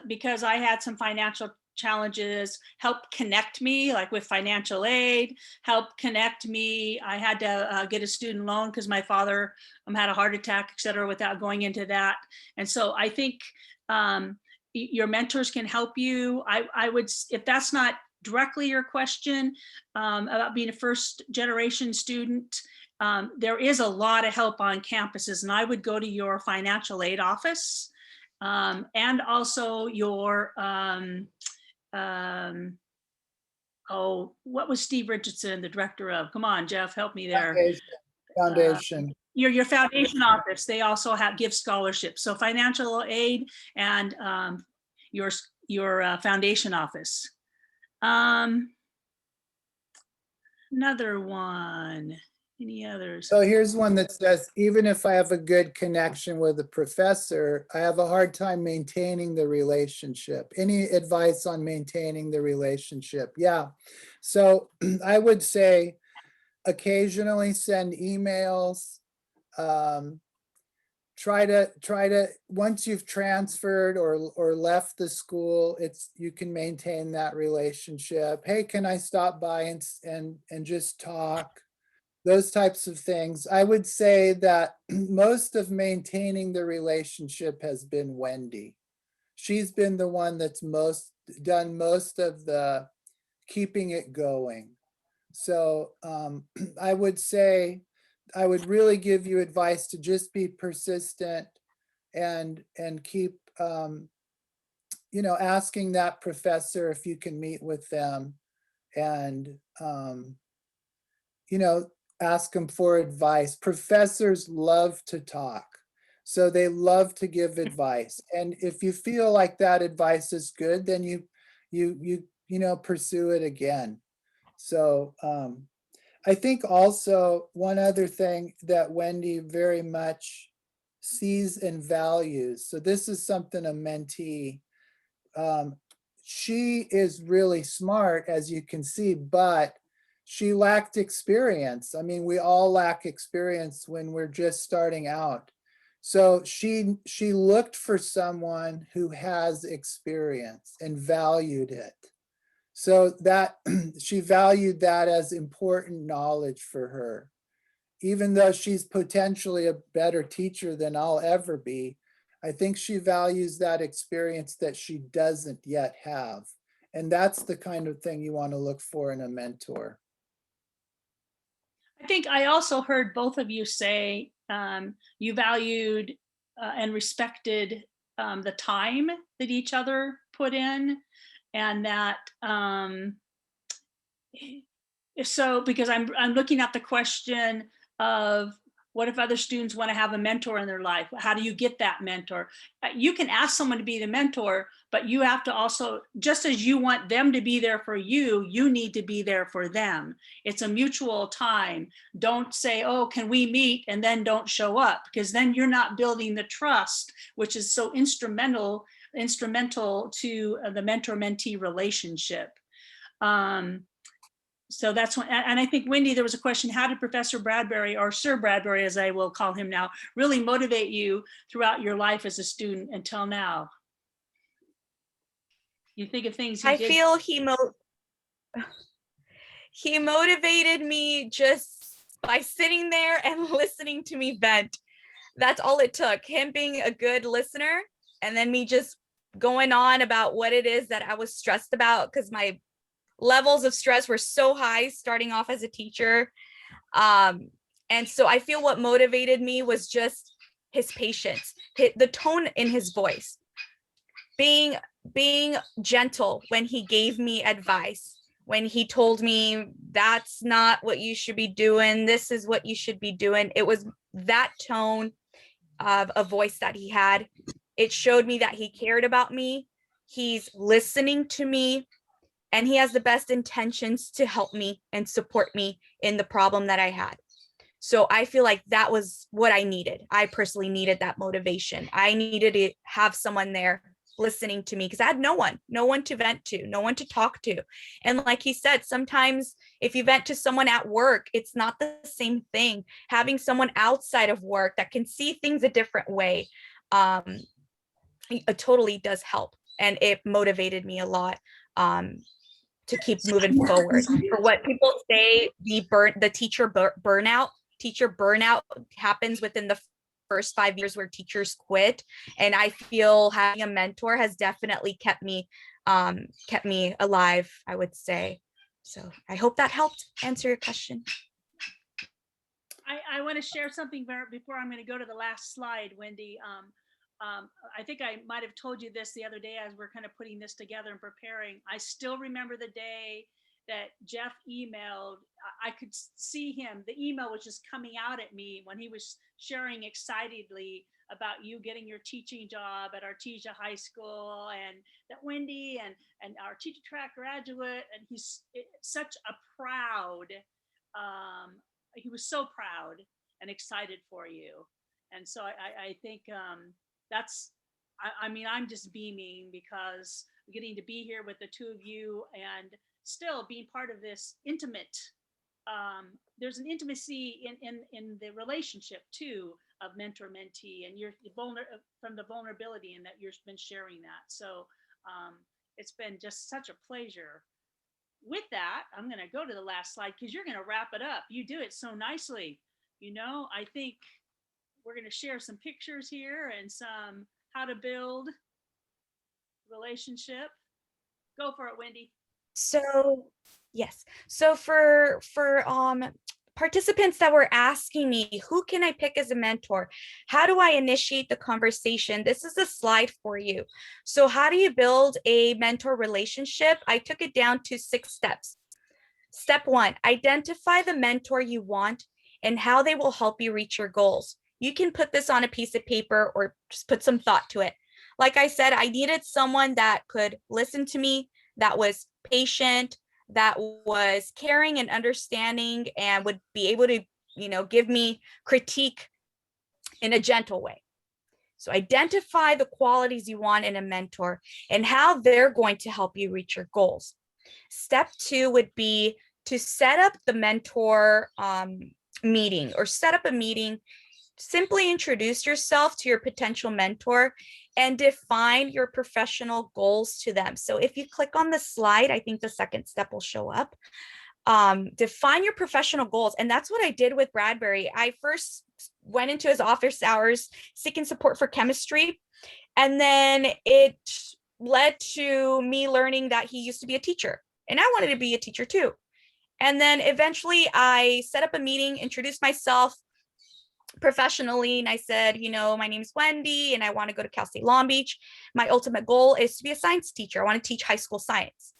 because I had some financial challenges, helped connect me like with financial aid, helped connect me. I had to get a student loan because my father had a heart attack, et cetera, without going into that. And so I think your mentors can help you. I would, if that's not directly your question about being a first generation student, there is a lot of help on campuses, and I would go to your financial aid office and also your, oh, what was Steve Richardson the director of? Come on, Jeff, help me there. Foundation. Your foundation office, they also give scholarships. So financial aid and your foundation office. Another one. Any others? So here's one that says, even if I have a good connection with a professor, I have a hard time maintaining the relationship. Any advice on maintaining the relationship? Yeah. So I would say occasionally send emails. Try to once you've transferred or left the school, you can maintain that relationship. Hey, can I stop by and just talk? Those types of things. I would say that most of maintaining the relationship has been Wendy. She's been the one that's done most of the keeping it going. So I would say, I would really give you advice to just be persistent and keep, asking that professor if you can meet with them, and, ask them for advice. Professors love to talk, so they love to give advice. And if you feel like that advice is good, then you pursue it again. So I think also one other thing that Wendy very much sees and values. So this is something a mentee. She is really smart, as you can see, but she lacked experience. I mean, we all lack experience when we're just starting out. So she looked for someone who has experience and valued it. So that she valued that as important knowledge for her. Even though she's potentially a better teacher than I'll ever be, I think she values that experience that she doesn't yet have. And that's the kind of thing you want to look for in a mentor. I think I also heard both of you say you valued and respected the time that each other put in, and that so because I'm looking at the question of what if other students want to have a mentor in their life? How do you get that mentor? You can ask someone to be the mentor, but you have to also, just as you want them to be there for you, you need to be there for them. It's a mutual time. Don't say, oh, can we meet? And then don't show up, because then you're not building the trust, which is so instrumental to the mentor-mentee relationship. So that's when, and I think, Wendy, there was a question, how did Professor Bradbury, or Sir Bradbury, as I will call him now, really motivate you throughout your life as a student until now? You think of things he I did. feel he motivated me just by sitting there and listening to me vent. That's all it took. Him being a good listener, and then me just going on about what it is that I was stressed about, because my levels of stress were so high starting off as a teacher. And so I feel what motivated me was just his patience, the tone in his voice, being gentle when he gave me advice, when he told me that's not what you should be doing, this is what you should be doing. It was that tone of a voice that he had. It showed me that he cared about me. He's listening to me, and he has the best intentions to help me and support me in the problem that I had. So I feel like that was what I needed. I personally needed that motivation. I needed to have someone there listening to me, because I had no one to vent to, no one to talk to. And like he said, sometimes if you vent to someone at work, it's not the same thing. Having someone outside of work that can see things a different way, it totally does help. And it motivated me a lot. to keep moving forward. For what people say, the teacher burnout happens within the first 5 years where teachers quit. And I feel having a mentor has definitely kept me alive, I would say. So I hope that helped answer your question. I want to share something before I'm going to go to the last slide, Wendy. I think I might have told you this the other day as we're kind of putting this together and preparing. I still remember the day that Jeff emailed. I could see him. The email was just coming out at me when he was sharing excitedly about you getting your teaching job at Artesia High School, and that Wendy and our teacher track graduate, and he's such a proud, he was so proud and excited for you. And so I think that's, I mean, I'm just beaming because getting to be here with the two of you and still being part of this intimate, there's an intimacy in the relationship too of mentor-mentee, and you're from the vulnerability and that you've been sharing that. So it's been just such a pleasure. With that, I'm going to go to the last slide because you're going to wrap it up. You do it so nicely. You know, I think we're going to share some pictures here and some how to build relationship. Go for it, Wendy. So yes. So for participants that were asking me, who can I pick as a mentor? How do I initiate the conversation? This is a slide for you. So how do you build a mentor relationship? I took it down to 6 steps. Step 1, identify the mentor you want and how they will help you reach your goals. You can put this on a piece of paper or just put some thought to it. Like I said, I needed someone that could listen to me, that was patient, that was caring and understanding, and would be able to, you know, give me critique in a gentle way. So identify the qualities you want in a mentor and how they're going to help you reach your goals. Step 2 would be to set up the mentor meeting, or set up a meeting. Simply introduce yourself to your potential mentor and define your professional goals to them. So if you click on the slide, I think the second step will show up. Define your professional goals. And that's what I did with Bradbury. I first went into his office hours seeking support for chemistry. And then it led to me learning that he used to be a teacher, and I wanted to be a teacher too. And then eventually I set up a meeting, introduced myself professionally, and I said, you know, my name is Wendy and I want to go to Cal State Long Beach. My ultimate goal is to be a science teacher. I want to teach high school science.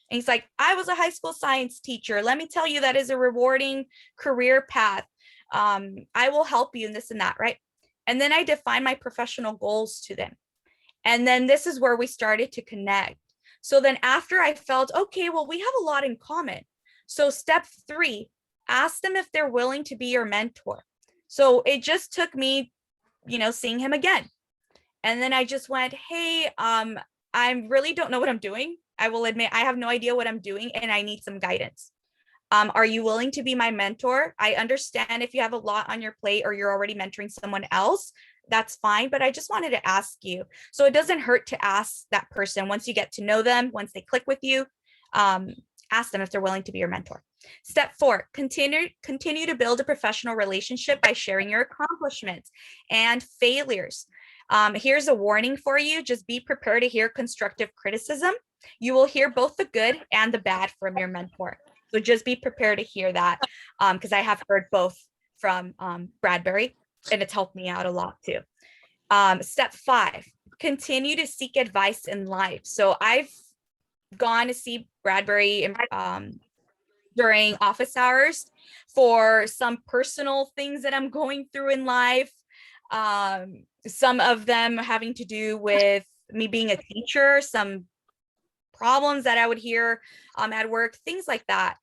And he's like, I was a high school science teacher. Let me tell you, that is a rewarding career path. I will help you in this and that, right? And then I defined my professional goals to them. And then this is where we started to connect. So then after I felt, okay, well, we have a lot in common. So step 3, ask them if they're willing to be your mentor. So it just took me, you know, seeing him again. And then I just went, hey, I really don't know what I'm doing. I will admit I have no idea what I'm doing and I need some guidance. Are you willing to be my mentor? I understand if you have a lot on your plate or you're already mentoring someone else, that's fine. But I just wanted to ask you. So it doesn't hurt to ask that person once you get to know them, once they click with you, ask them if they're willing to be your mentor. Step 4, continue to build a professional relationship by sharing your accomplishments and failures. Here's a warning for you. Just be prepared to hear constructive criticism. You will hear both the good and the bad from your mentor. So just be prepared to hear that, because I have heard both from Bradbury, and it's helped me out a lot too. Step 5, continue to seek advice in life. So I've gone to see Bradbury during office hours for some personal things that I'm going through in life. Some of them having to do with me being a teacher, some problems that I would hear at work, things like that.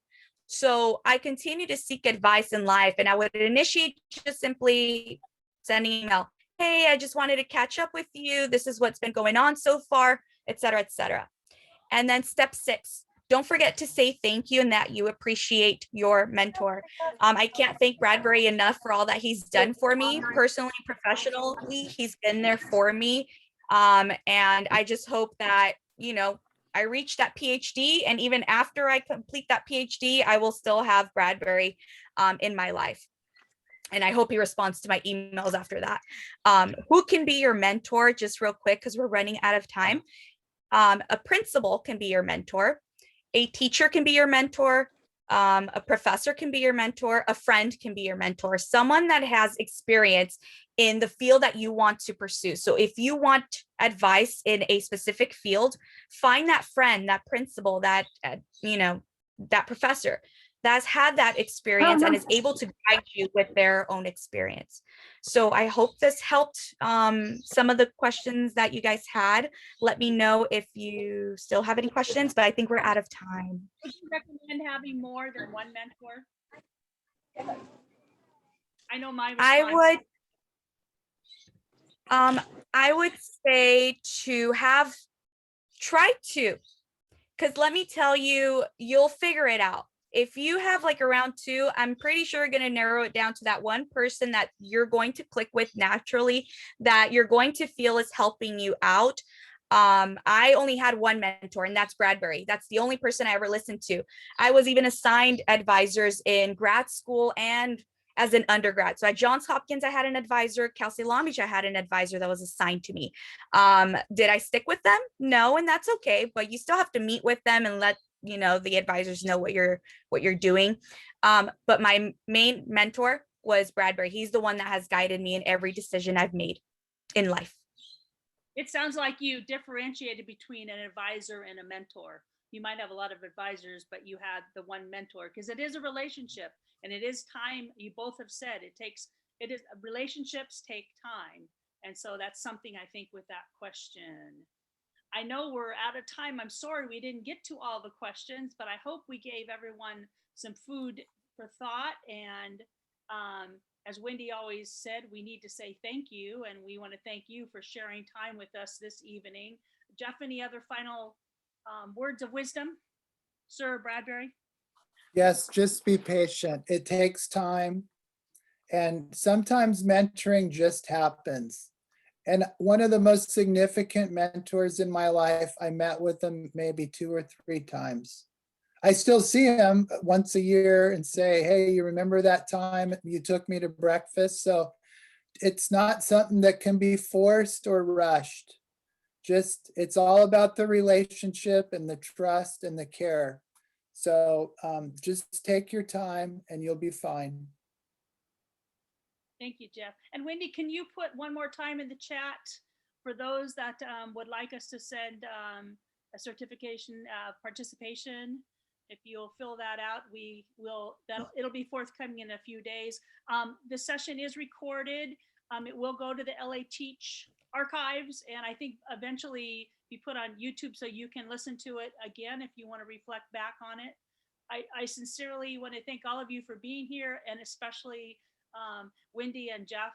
So I continue to seek advice in life, and I would initiate just simply sending an email. Hey, I just wanted to catch up with you. This is what's been going on so far, et cetera, et cetera. And then step 6, don't forget to say thank you and that you appreciate your mentor. I can't thank Bradbury enough for all that he's done for me personally, professionally. He's been there for me. And I just hope that, you know, I reach that PhD, and even after I complete that PhD, I will still have Bradbury in my life. And I hope he responds to my emails after that. Who can be your mentor? Just real quick, because we're running out of time. A principal can be your mentor. A teacher can be your mentor. A professor can be your mentor. A friend can be your mentor. Someone that has experience in the field that you want to pursue. So if you want advice in a specific field, find that friend, that principal, that, that professor that's had that experience and is able to guide you with their own experience. So I hope this helped some of the questions that you guys had. Let me know if you still have any questions, but I think we're out of time. Would you recommend having more than one mentor? I know my response. I would say to try to, because let me tell you, you'll figure it out. If you have like around 2, I'm pretty sure you're going to narrow it down to that one person that you're going to click with naturally, that you're going to feel is helping you out. I only had one mentor, and that's Bradbury. That's the only person I ever listened to. I was even assigned advisors in grad school and as an undergrad. So at Johns Hopkins, I had an advisor. Cal State Long Beach, I had an advisor that was assigned to me. Did I stick with them? No, and that's okay. But you still have to meet with them and let the advisors know what you're doing. But my main mentor was Bradbury. He's the one that has guided me in every decision I've made in life. It sounds like you differentiated between an advisor and a mentor. You might have a lot of advisors, but you had the one mentor, because it is a relationship and it is time. You both have said relationships take time. And so that's something I think with that question. I know we're out of time. I'm sorry we didn't get to all the questions, but I hope we gave everyone some food for thought. And as Wendy always said, we need to say thank you. And we want to thank you for sharing time with us this evening. Jeff, any other final words of wisdom? Sir Bradbury? Yes, just be patient. It takes time. And sometimes mentoring just happens. And one of the most significant mentors in my life, I met with him maybe 2 or 3 times. I still see him once a year and say, hey, you remember that time you took me to breakfast? So it's not something that can be forced or rushed. Just, it's all about the relationship and the trust and the care. So just take your time and you'll be fine. Thank you, Jeff. And Wendy, can you put one more time in the chat for those that would like us to send a certification participation? If you'll fill that out, it'll be forthcoming in a few days. The session is recorded. It will go to the LA Teach archives, and I think eventually be put on YouTube so you can listen to it again if you want to reflect back on it. I sincerely want to thank all of you for being here, and especially Wendy and Jeff.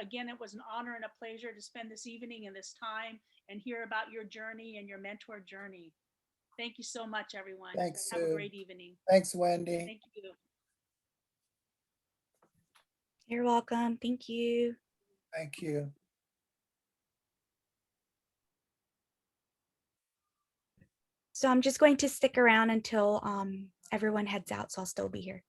Again, it was an honor and a pleasure to spend this evening and this time and hear about your journey and your mentor journey. Thank you so much, everyone. Thanks, Have Sue. a great evening. Thanks, Wendy. Thank you. You're welcome. Thank you. Thank you. So I'm just going to stick around until everyone heads out, so I'll still be here.